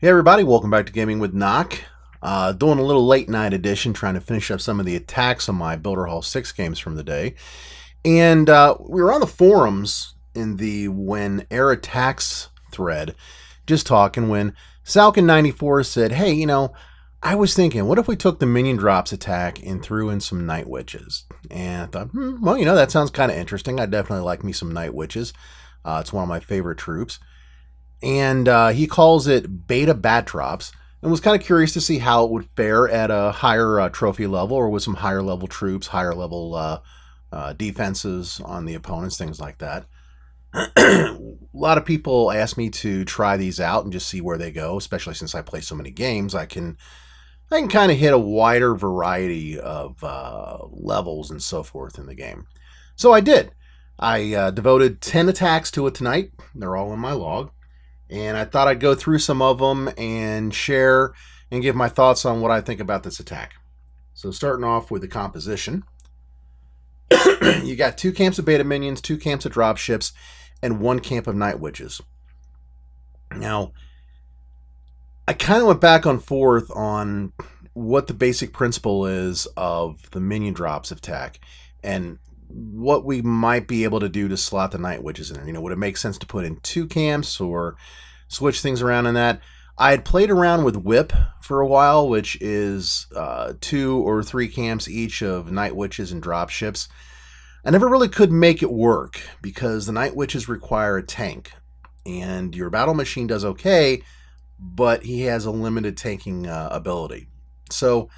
Hey everybody, welcome back to Gaming with Knock. Doing a little late night edition, trying to finish up some of the attacks on my Builder Hall 6 games from the day. And we were on the forums in the When Air Attacks thread, just talking, when Salkin94 said, hey, I was thinking, what if we took the Minion Drops attack and threw in some Night Witches? And I thought, well, that sounds kind of interesting. I definitely like me some Night Witches. It's one of my favorite troops. And he calls it BetaBatDrops, and was kind of curious to see how it would fare at a higher trophy level, or with some higher level troops, higher level defenses on the opponents, things like that. A lot of people ask me to try these out and just see where they go, especially since I play so many games. I can kind of hit a wider variety of levels and so forth in the game. So I did. I devoted 10 attacks to it tonight. They're all in my log. And I thought I'd go through some of them and share and give my thoughts on what I think about this attack. So starting off with the composition. You got 2 camps of beta minions, 2 camps of dropships, and 1 camp of night witches. Now, I kind of went back and forth on what the basic principle is of the Minion Drops attack and what we might be able to do to slot the night witches in there. Would it make sense to put in 2 camps or switch things around in that? I had played around with Whip for a while, which is 2 or 3 camps each of night witches and dropships. I never really could make it work because the night witches require a tank, and your battle machine does okay, but he has a limited tanking ability. So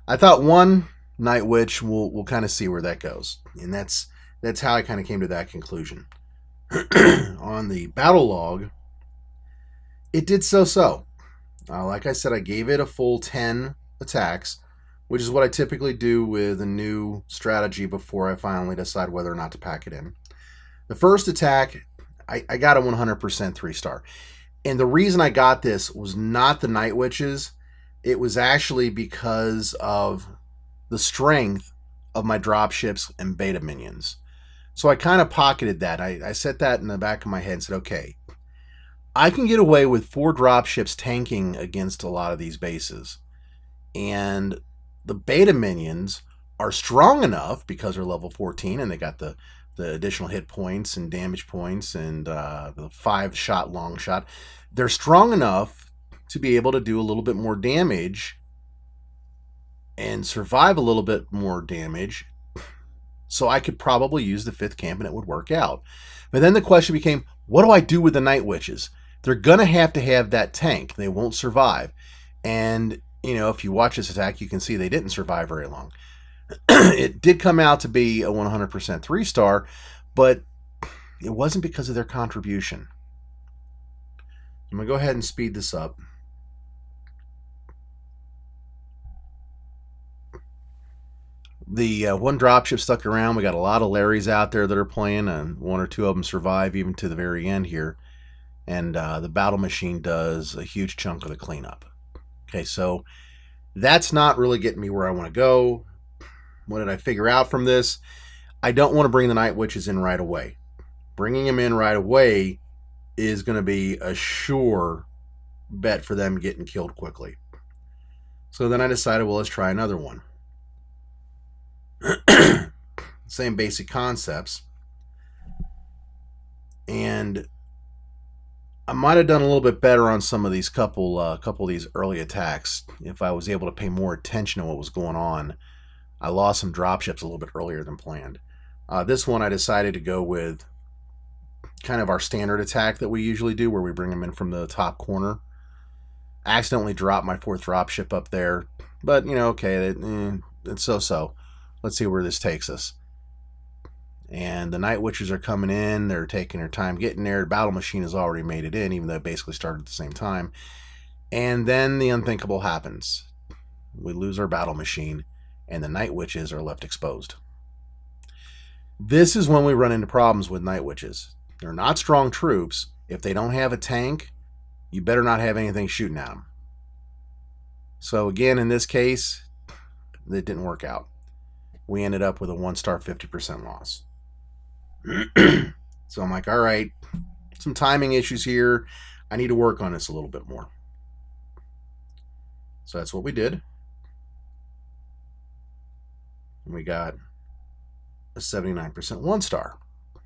I thought 1 Night Witch, we'll kind of see where that goes. And that's how I kind of came to that conclusion. On the battle log, it did so-so. Like I said, I gave it a full 10 attacks, which is what I typically do with a new strategy before I finally decide whether or not to pack it in. The first attack, I got a 100% 3-star. And the reason I got this was not the Night Witches. It was actually because of the strength of my dropships and beta minions. So I kind of pocketed that. I set that in the back of my head and said, okay, I can get away with 4 dropships tanking against a lot of these bases. And the beta minions are strong enough because they're level 14 and they got the additional hit points and damage points and the 5-shot long shot. They're strong enough to be able to do a little bit more damage and survive a little bit more damage, so I could probably use the 5th camp and it would work out. But then the question became, what do I do with the Night Witches? They're going to have that tank. They won't survive. And, if you watch this attack, you can see they didn't survive very long. It did come out to be a 100% 3-star, but it wasn't because of their contribution. I'm going to go ahead and speed this up. The 1 dropship stuck around. We got a lot of Larrys out there that are playing, and 1 or 2 of them survive even to the very end here. And the battle machine does a huge chunk of the cleanup. Okay, so that's not really getting me where I want to go. What did I figure out from this? I don't want to bring the Night Witches in right away. Bringing them in right away is going to be a sure bet for them getting killed quickly. So then I decided, well, let's try another one. Same basic concepts, and I might have done a little bit better on some of these couple of these early attacks if I was able to pay more attention to what was going on. I lost some dropships a little bit earlier than planned. This one I decided to go with kind of our standard attack that we usually do, where we bring them in from the top corner. I accidentally dropped my 4th dropship up there, but okay, it's so-so. Let's see where this takes us. And the Night Witches are coming in. They're taking their time getting there. The battle machine has already made it in, even though it basically started at the same time. And then the unthinkable happens. We lose our battle machine, and the Night Witches are left exposed. This is when we run into problems with Night Witches. They're not strong troops. If they don't have a tank, you better not have anything shooting at them. So again, in this case, it didn't work out. We ended up with a 1-star 50% loss. So I'm like, all right, some timing issues here. I need to work on this a little bit more. So that's what we did. And we got a 79% 1-star. I'm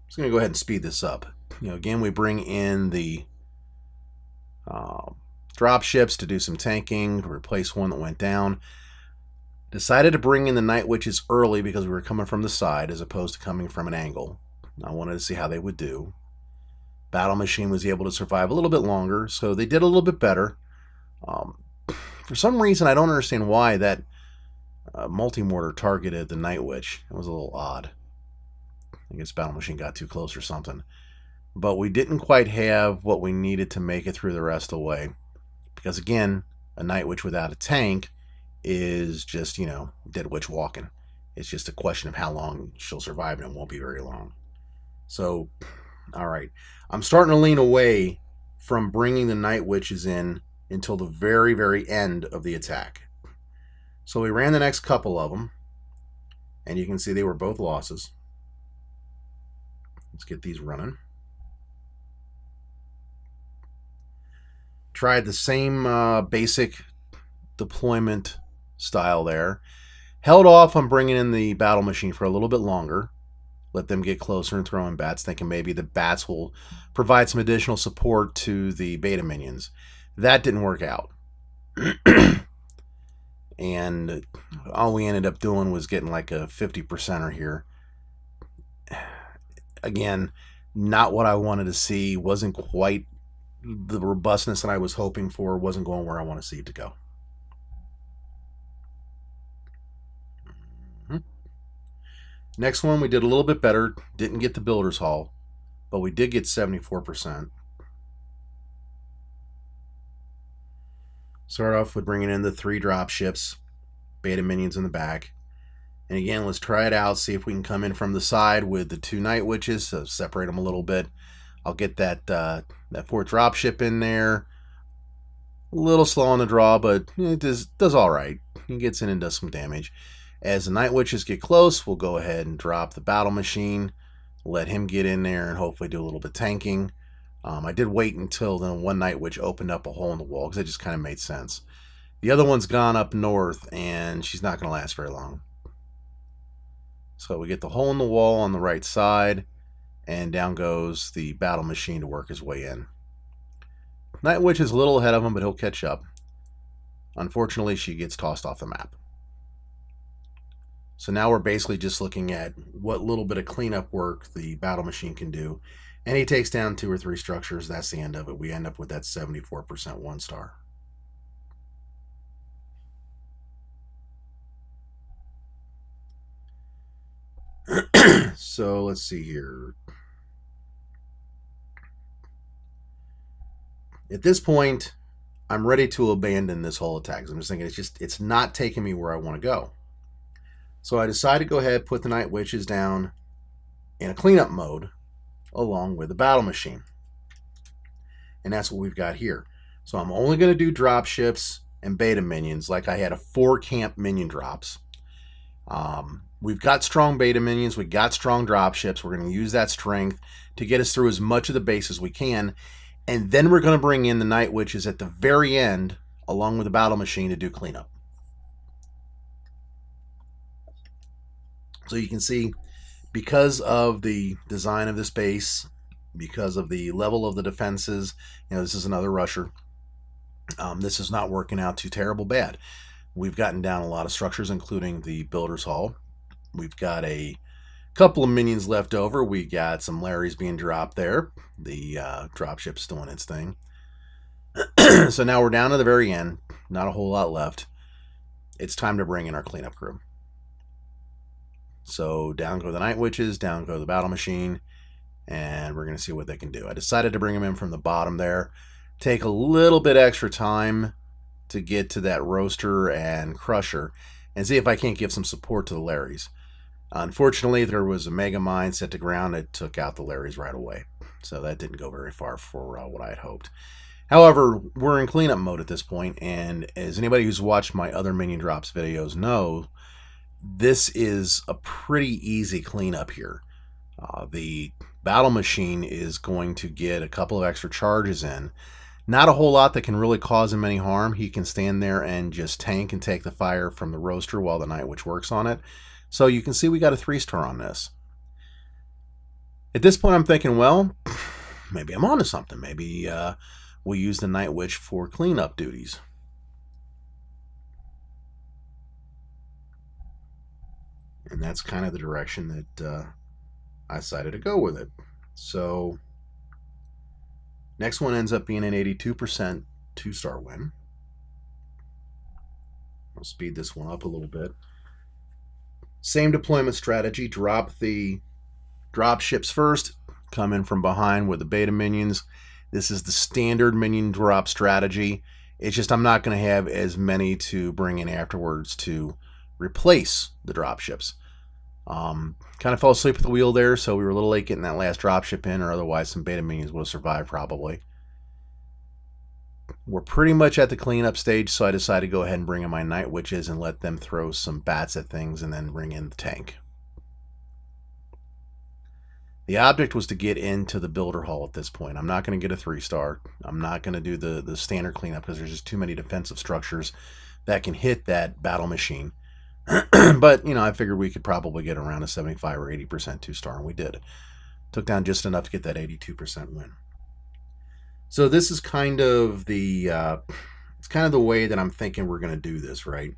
just going to go ahead and speed this up. Again, we bring in the drop ships to do some tanking, to replace one that went down. Decided to bring in the Night Witches early because we were coming from the side as opposed to coming from an angle. I wanted to see how they would do. Battle Machine was able to survive a little bit longer, so they did a little bit better. For some reason, I don't understand why that multi-mortar targeted the Night Witch. It was a little odd. I guess Battle Machine got too close or something. But we didn't quite have what we needed to make it through the rest of the way. Because again, a Night Witch without a tank is just, dead witch walking. It's just a question of how long she'll survive, and it won't be very long. So, all right. I'm starting to lean away from bringing the Night Witches in until the very, very end of the attack. So we ran the next couple of them, and you can see they were both losses. Let's get these running. Tried the same basic deployment style there. Held off on bringing in the Battle Machine for a little bit longer. Let them get closer and throw in bats, thinking maybe the bats will provide some additional support to the beta minions. That didn't work out. And all we ended up doing was getting like a 50%er here. Again, not what I wanted to see. Wasn't quite the robustness that I was hoping for. Wasn't going where I want to see it to go. Next one, we did a little bit better. Didn't get the Builder's Hall, but we did get 74%. Start off with bringing in the 3 drop ships, beta minions in the back. And again, let's try it out, see if we can come in from the side with the 2 Night Witches, so separate them a little bit. I'll get that 4th drop ship in there. A little slow on the draw, but it does all right. He gets in and does some damage. As the Night Witches get close, we'll go ahead and drop the Battle Machine, let him get in there, and hopefully do a little bit tanking. I did wait until the one Night Witch opened up a hole in the wall, because it just kind of made sense. The other one's gone up north, and she's not going to last very long. So we get the hole in the wall on the right side, and down goes the Battle Machine to work his way in. Night Witch is a little ahead of him, but he'll catch up. Unfortunately, she gets tossed off the map. So now we're basically just looking at what little bit of cleanup work the Battle Machine can do. And he takes down 2 or 3 structures. That's the end of it. We end up with that 74% 1-star. So let's see here. At this point, I'm ready to abandon this whole attack. I'm just thinking it's not taking me where I want to go. So I decided to go ahead, put the Night Witches down in a cleanup mode along with the Battle Machine. And that's what we've got here. So I'm only going to do drop ships and beta minions like I had a 4-camp Minion Drops. We've got strong beta minions. We got strong drop ships. We're going to use that strength to get us through as much of the base as we can. And then we're going to bring in the Night Witches at the very end along with the Battle Machine to do cleanup. So you can see, because of the design of this base, because of the level of the defenses, this is another rusher. This is not working out too terrible bad. We've gotten down a lot of structures, including the Builder's Hall. We've got a couple of minions left over. We got some Larrys being dropped there. The dropship's doing its thing. So now we're down to the very end. Not a whole lot left. It's time to bring in our cleanup crew. So down go the Night Witches, down go the Battle Machine, and we're going to see what they can do. I decided to bring them in from the bottom there. Take a little bit extra time to get to that Roaster and Crusher, and see if I can't give some support to the Larrys. Unfortunately, there was a Mega Mine set to ground that took out the Larrys right away. So that didn't go very far for what I had hoped. However, we're in cleanup mode at this point, and as anybody who's watched my other Minion Drops videos know, this is a pretty easy cleanup here. The Battle Machine is going to get a couple of extra charges in. Not a whole lot that can really cause him any harm. He can stand there and just tank and take the fire from the roaster while the Night Witch works on it. So you can see we got a 3-star on this. At this point, I'm thinking, well, maybe I'm onto something. Maybe we'll use the Night Witch for cleanup duties. And that's kind of the direction that I decided to go with it. So next one ends up being an 82% 2-star win. I'll speed this one up a little bit. Same deployment strategy. Drop the drop ships first. Come in from behind with the beta minions. This is the standard minion drop strategy. It's just I'm not going to have as many to bring in afterwards to replace the drop ships. Kind of fell asleep at the wheel there, so we were a little late getting that last drop ship in, or otherwise some beta minions would have survived probably. We're pretty much at the cleanup stage, so I decided to go ahead and bring in my Night Witches and let them throw some bats at things and then bring in the tank. The object was to get into the builder hall at this point. I'm not going to get a 3-star. I'm not going to do the standard cleanup because there's just too many defensive structures that can hit that battle machine. But, you know, I figured we could probably get around a 75 or 80% 2-star, and we did. Took down just enough to get that 82% win. So this is kind of the it's kind of the way that I'm thinking we're going to do this, right?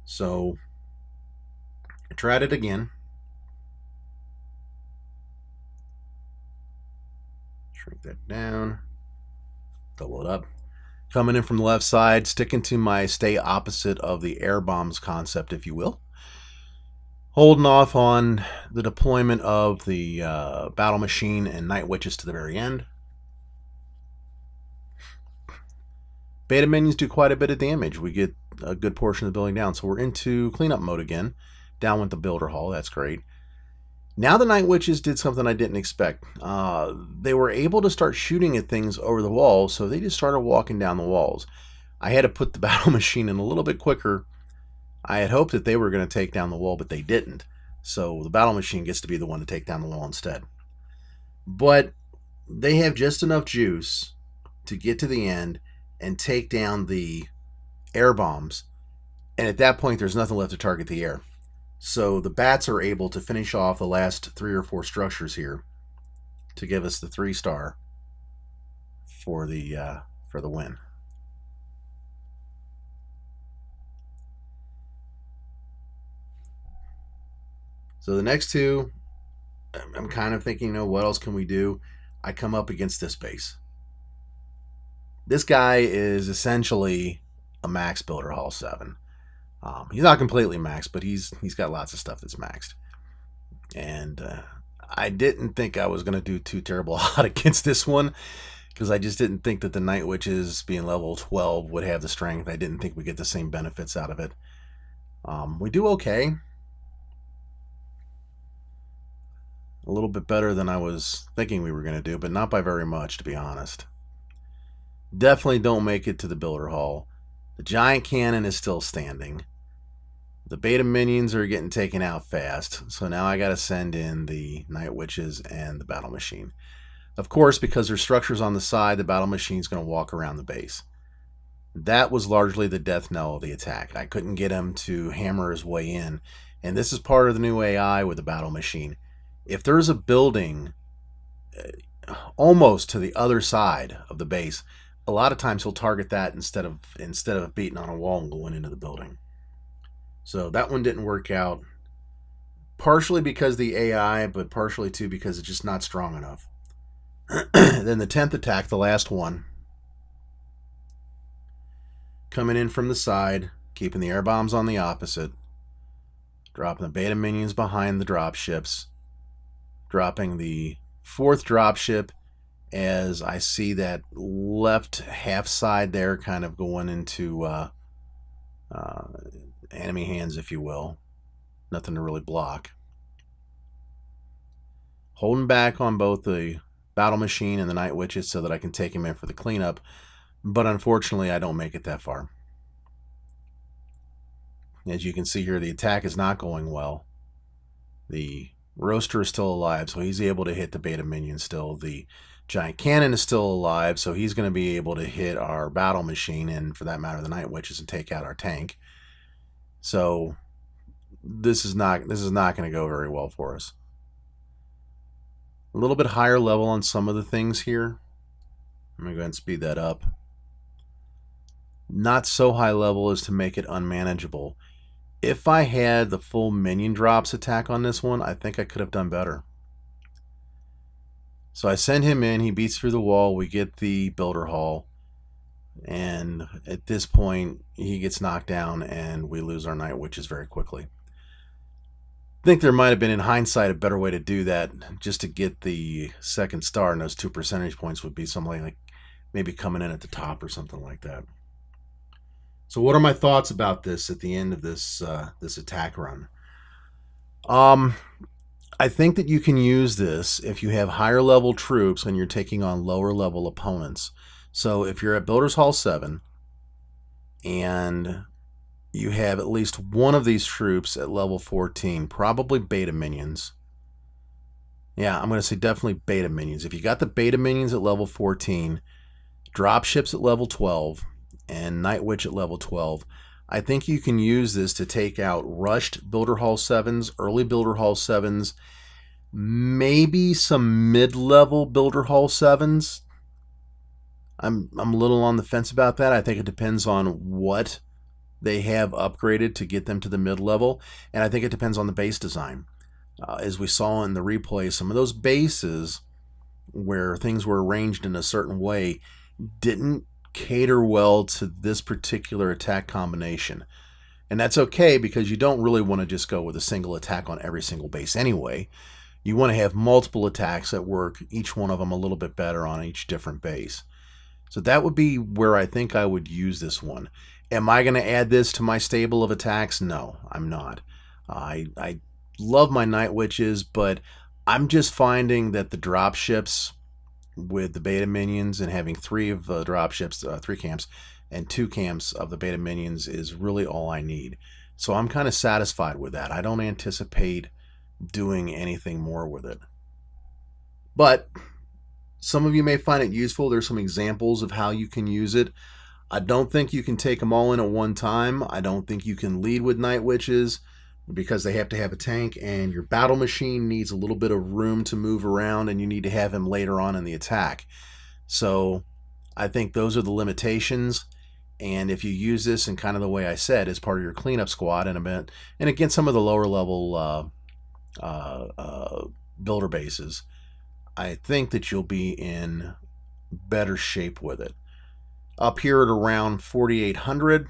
So I tried it again. Shrink that down. Double it up. Coming in from the left side, sticking to my stay opposite of the air bombs concept, if you will. Holding off on the deployment of the battle machine and Night Witches to the very end. Beta minions do quite a bit of damage. We get a good portion of the building down. So we're into cleanup mode again. Down with the builder hall. That's great. Now the Night Witches did something I didn't expect. They were able to start shooting at things over the walls, so they just started walking down the walls. I had to put the battle machine in a little bit quicker. I had hoped that they were going to take down the wall, but they didn't. So the battle machine gets to be the one to take down the wall instead. But they have just enough juice to get to the end and take down the air bombs. And at that point, there's nothing left to target the air. So the bats are able to finish off the last 3 or 4 structures here to give us the 3-star for the win. So the next two, I'm kind of thinking, you know, what else can we do? I come up against this base. This guy is essentially a max builder hall 7. He's not completely maxed, but he's got lots of stuff that's maxed. And I didn't think I was going to do too terrible hot against this one, because I just didn't think that the Night Witches being level 12 would have the strength. I didn't think we get the same benefits out of it. We do okay. A little bit better than I was thinking we were going to do, but not by very much, to be honest. Definitely don't make it to the builder hall. The giant cannon is still standing. The beta minions are getting taken out fast, so now I got to send in the Night Witches and the battle machine. Of course, because there's structures on the side, the battle machine is going to walk around the base. That was largely the death knell of the attack. I couldn't get him to hammer his way in, and this is part of the new AI with the battle machine. If there's a building almost to the other side of the base, a lot of times he'll target that instead of beating on a wall and going into the building. So that one didn't work out, partially because of the AI, but partially too because it's just not strong enough. Then the 10th attack, the last one, coming in from the side, keeping the air bombs on the opposite, dropping the beta minions behind the drop ships, dropping the 4th drop ship as I see that left half side there kind of going into enemy hands, if you will. Nothing to really block. Holding back on both the battle machine and the Night Witches so that I can take him in for the cleanup, but unfortunately I don't make it that far. As you can see here, the attack is not going well. The roaster is still alive, so he's able to hit the beta minion still. The Giant Cannon is still alive, so he's going to be able to hit our battle machine, and for that matter, the Night Witches, and take out our tank. So this is not going to go very well for us. A little bit higher level on some of the things here. I'm going to go ahead and speed that up. Not so high level as to make it unmanageable. If I had the full Minion Drops attack on this one, I think I could have done better. So I send him in, he beats through the wall, we get the Builder Hall, and at this point he gets knocked down and we lose our Night Witches very quickly. I think there might have been, in hindsight, a better way to do that, just to get the second star, and those 2 percentage points would be something like maybe coming in at the top or something like that. So what are my thoughts about this at the end of this this attack run? I think that you can use this if you have higher level troops and you're taking on lower level opponents. So if you're at Builders Hall 7 and you have at least one of these troops at level 14, probably beta minions. Yeah, I'm going to say definitely beta minions. If you got the beta minions at level 14, dropships at level 12, and Night Witch at level 12, I think you can use this to take out rushed Builder Hall 7s, early Builder Hall 7s, maybe some mid-level Builder Hall 7s. I'm a little on the fence about that. I think it depends on what they have upgraded to get them to the mid-level, and I think it depends on the base design. As we saw in the replay, some of those bases where things were arranged in a certain way didn't cater well to this particular attack combination. And that's okay, because you don't really want to just go with a single attack on every single base anyway. You want to have multiple attacks that work, each one of them a little bit better on each different base. So that would be where I think I would use this one. Am I going to add this to my stable of attacks? No, I'm not. I love my Night Witches, but I'm just finding that the dropships with the beta minions and having 3 of the dropships, 3 camps, and 2 camps of the beta minions is really all I need. So I'm kind of satisfied with that. I don't anticipate doing anything more with it. But some of you may find it useful. There's some examples of how you can use it. I don't think you can take them all in at one time. I don't think you can lead with Night Witches, because they have to have a tank, and your battle machine needs a little bit of room to move around, and you need to have him later on in the attack. So I think those are the limitations, and if you use this in kind of the way I said, as part of your cleanup squad and against some of the lower level builder bases, I think that you'll be in better shape with it. Up here at around 4,800,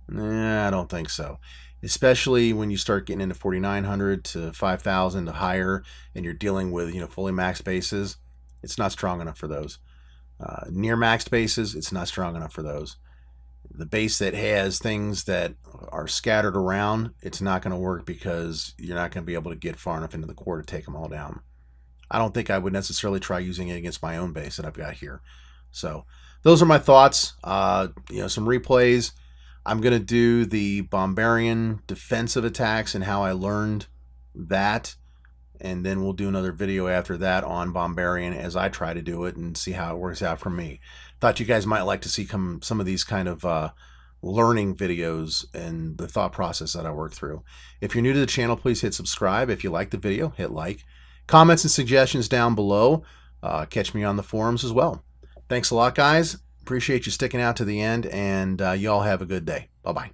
I don't think so. Especially when you start getting into 4,900 to 5,000 to higher, and you're dealing with fully maxed bases, it's not strong enough for those. Near maxed bases, it's not strong enough for those. The base that has things that are scattered around, it's not going to work, because you're not going to be able to get far enough into the core to take them all down. I don't think I would necessarily try using it against my own base that I've got here. So those are my thoughts. Some replays. I'm going to do the Bombarian defensive attacks and how I learned that, and then we'll do another video after that on Bombarian as I try to do it and see how it works out for me. Thought you guys might like to see some of these kind of learning videos and the thought process that I work through. If you're new to the channel, please hit subscribe. If you like the video, hit like. Comments and suggestions down below. Catch me on the forums as well. Thanks a lot, guys. Appreciate you sticking out to the end, and y'all have a good day. Bye-bye.